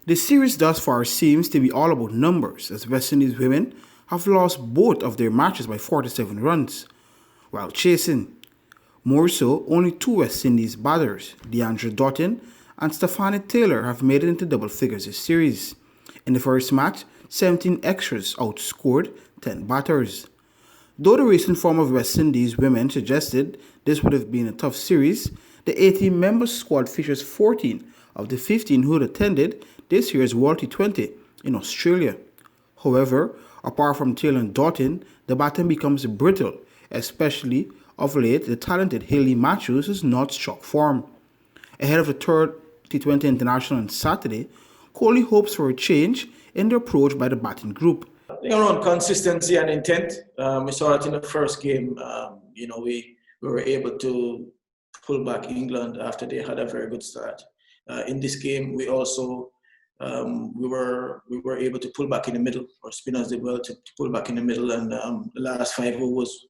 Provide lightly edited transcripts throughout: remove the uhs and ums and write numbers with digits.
The series thus far seems to be all about numbers, as West Indies women have lost both of their matches by 47 runs, while chasing. More so, only two West Indies batters, DeAndre Doughton and Stephanie Taylor, have made it into double figures this series. In the first match, 17 extras outscored 10 batters. Though the recent form of West Indies women suggested this would have been a tough series, the 18-member squad features 14 of the 15 who had attended this year's World T20 in Australia. However, apart from Taylor and Doughton, the batting becomes brittle, especially of late the talented Hayley Matthews is not struck form. Ahead of the third T20 International on Saturday, Coley hopes for a change in the approach by the batting group. Around consistency and intent, we saw it in the first game. We were able to pull back England after they had a very good start. In this game, we also we were able to pull back in the middle. Our spinners did well to pull back in the middle, and the last 5 overs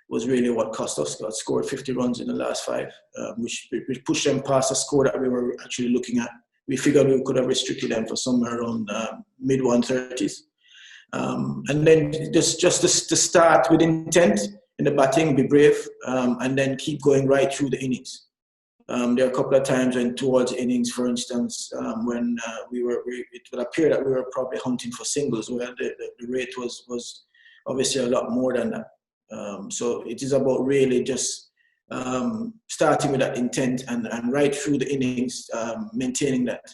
was really what cost us. Got scored 50 runs in the last 5, which pushed them past a score that we were actually looking at. We figured we could have restricted them for somewhere around mid 130s. And then just to start with intent in the batting, be brave, and then keep going right through the innings. There are a couple of times when towards the innings, for instance, when it would appear that we were probably hunting for singles, where the rate was obviously a lot more than that. So it is about really just starting with that intent and right through the innings, maintaining that,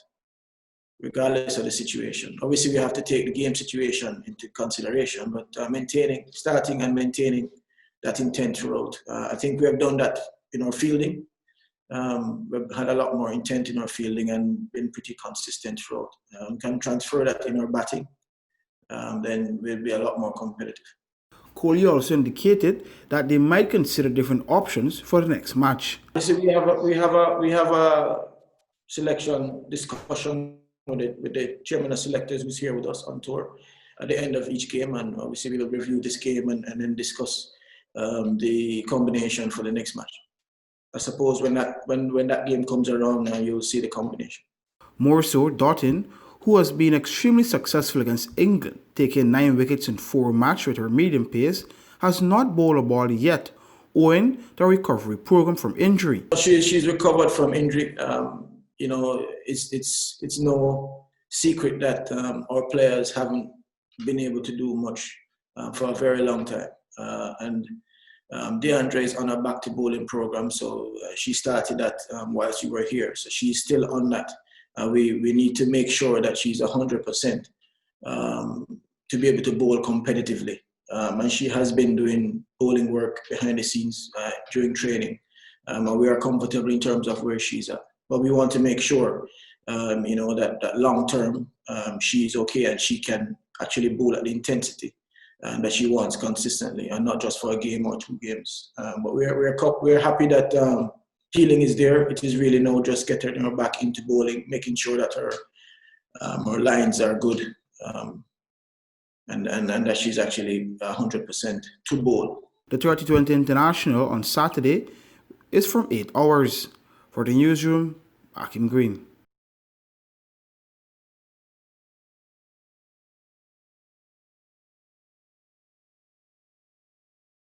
regardless of the situation. Obviously, we have to take the game situation into consideration, but starting and maintaining that intent throughout. I think we have done that in our fielding. We've had a lot more intent in our fielding and been pretty consistent throughout. Can transfer that in our batting, then we'll be a lot more competitive. Coley also indicated that they might consider different options for the next match. So we have a selection discussion with the chairman of selectors who's here with us on tour at the end of each game, and obviously we will review this game and then discuss the combination for the next match. I suppose when that game comes around, you'll see the combination. More so, Doughton, who has been extremely successful against England, taking 9 wickets in 4 matches with her medium pace, has not bowled a ball yet, owing to a recovery program from injury. She's recovered from injury. It's no secret that our players haven't been able to do much for a very long time. And DeAndre is on a back to bowling program, so she started that whilst you were here. So she's still on that. We need to make sure that she's 100% to be able to bowl competitively. And she has been doing bowling work behind the scenes during training. And we are comfortable in terms of where she's at. But we want to make sure, that long term she's okay and she can actually bowl at the intensity that she wants consistently, and not just for a game or 2 games. But we're happy that healing is there. It is really now just getting her back into bowling, making sure that her lines are good, and that she's actually 100% to bowl. The 2020 International on Saturday is from 8 hours. For the newsroom, Akeem Greene.